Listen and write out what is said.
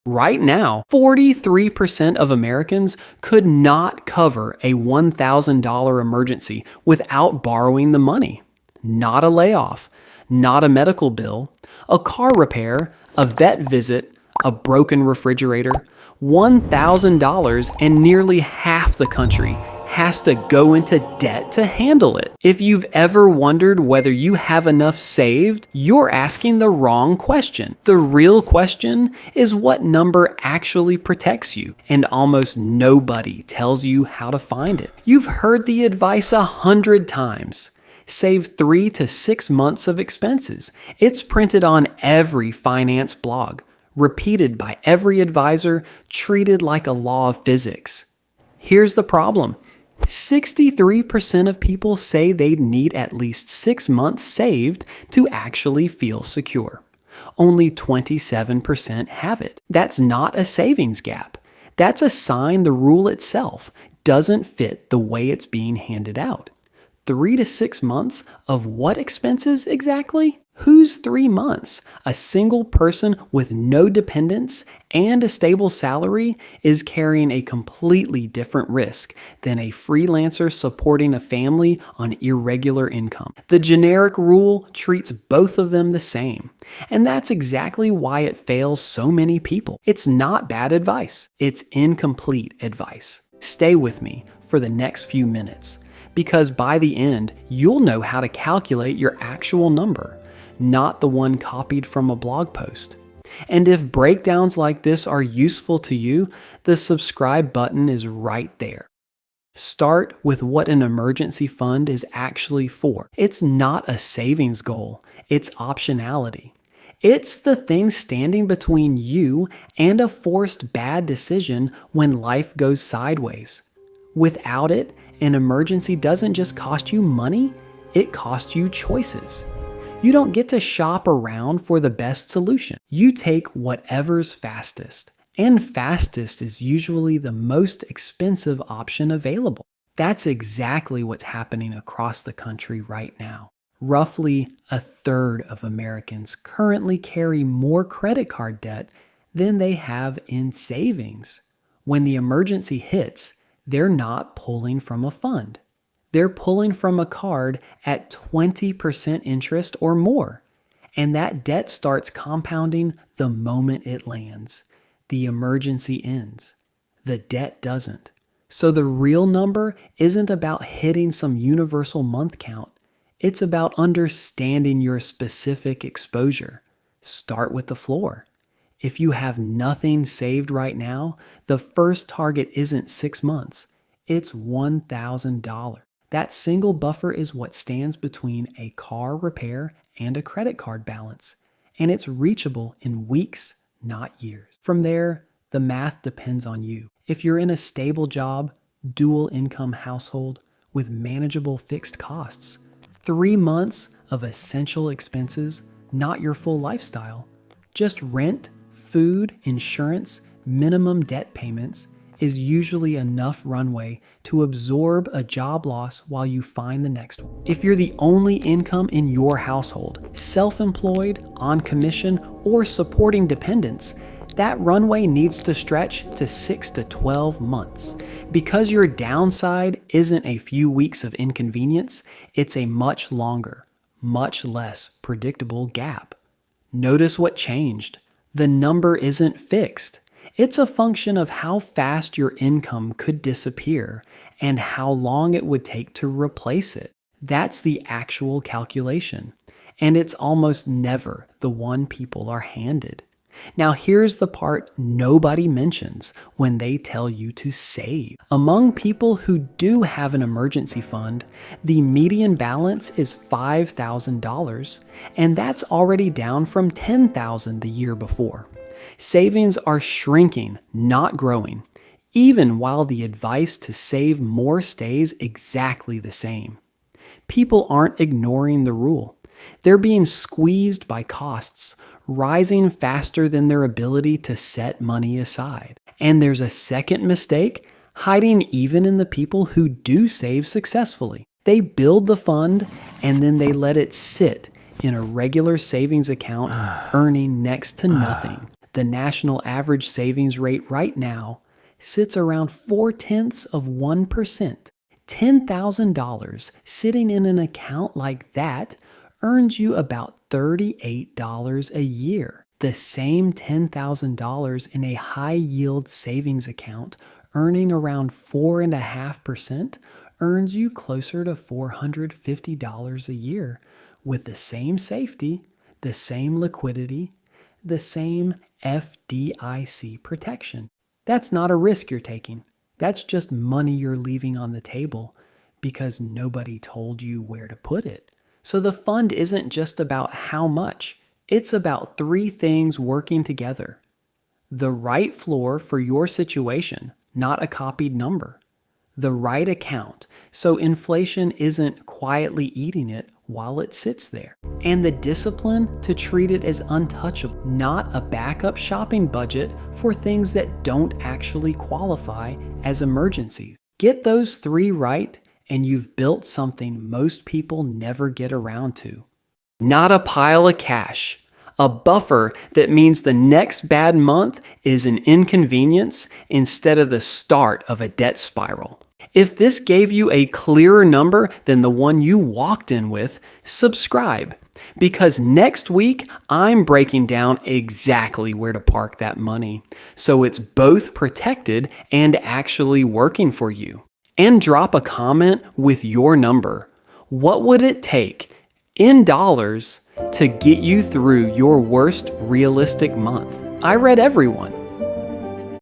Right now, 43% of Americans could not cover a $1,000 emergency without borrowing the money. Not a layoff, not a medical bill, a car repair, a vet visit, a broken refrigerator. $1,000 and nearly half the country has to go into debt to handle it. If you've ever wondered whether you have enough saved, you're asking the wrong question. The real question is what number actually protects you, and almost nobody tells you how to find it. You've heard the advice 100 times. Save 3 to 6 months of expenses. It's printed on every finance blog, repeated by every advisor, treated like a law of physics. Here's the problem. 63% of people say they'd need at least 6 months saved to actually feel secure. Only 27% have it. That's not a savings gap. That's a sign the rule itself doesn't fit the way it's being handed out. 3 to 6 months of what expenses exactly? Who's 3 months? A single person with no dependents and a stable salary is carrying a completely different risk than a freelancer supporting a family on irregular income. The generic rule treats both of them the same, and that's exactly why it fails so many people. It's not bad advice, it's incomplete advice. Stay with me for the next few minutes, because by the end, you'll know how to calculate your actual number, not the one copied from a blog post. And if breakdowns like this are useful to you, the subscribe button is right there. Start with what an emergency fund is actually for. It's not a savings goal, it's optionality. It's the thing standing between you and a forced bad decision when life goes sideways. Without it, an emergency doesn't just cost you money, it costs you choices. You don't get to shop around for the best solution. You take whatever's fastest, and fastest is usually the most expensive option available. That's exactly what's happening across the country right now. Roughly a third of Americans currently carry more credit card debt than they have in savings. When the emergency hits, they're not pulling from a fund. They're pulling from a card at 20% interest or more. And that debt starts compounding the moment it lands. The emergency ends. The debt doesn't. So the real number isn't about hitting some universal month count. It's about understanding your specific exposure. Start with the floor. If you have nothing saved right now, the first target isn't 6 months. It's $1,000. That single buffer is what stands between a car repair and a credit card balance, and it's reachable in weeks, not years. From there, the math depends on you. If you're in a stable job, dual income household with manageable fixed costs, 3 months of essential expenses, not your full lifestyle, just rent, food, insurance, minimum debt payments, is usually enough runway to absorb a job loss while you find the next one. If you're the only income in your household, self-employed, on commission, or supporting dependents, that runway needs to stretch to 6 to 12 months. Because your downside isn't a few weeks of inconvenience, it's a much longer, much less predictable gap. Notice what changed. The number isn't fixed. It's a function of how fast your income could disappear and how long it would take to replace it. That's the actual calculation, and it's almost never the one people are handed. Now here's the part nobody mentions when they tell you to save. Among people who do have an emergency fund, the median balance is $5,000, and that's already down from $10,000 the year before. Savings are shrinking, not growing, even while the advice to save more stays exactly the same. People aren't ignoring the rule. They're being squeezed by costs, rising faster than their ability to set money aside. And there's a second mistake hiding even in the people who do save successfully. They build the fund and then they let it sit in a regular savings account, earning next to nothing. The national average savings rate right now sits around 0.4%. $10,000 sitting in an account like that earns you about $38 a year. The same $10,000 in a high-yield savings account earning around 4.5% earns you closer to $450 a year with the same safety, the same liquidity, the same FDIC protection. That's not a risk you're taking. That's just money you're leaving on the table because nobody told you where to put it. So the fund isn't just about how much. It's about three things working together. The right floor for your situation, not a copied number. The right account, so inflation isn't quietly eating it while it sits there. And the discipline to treat it as untouchable, not a backup shopping budget for things that don't actually qualify as emergencies. Get those three right, and you've built something most people never get around to. Not a pile of cash. A buffer that means the next bad month is an inconvenience instead of the start of a debt spiral. If this gave you a clearer number than the one you walked in with, subscribe, because next week I'm breaking down exactly where to park that money so it's both protected and actually working for you. And drop a comment with your number. What would it take in dollars to get you through your worst realistic month? I read everyone.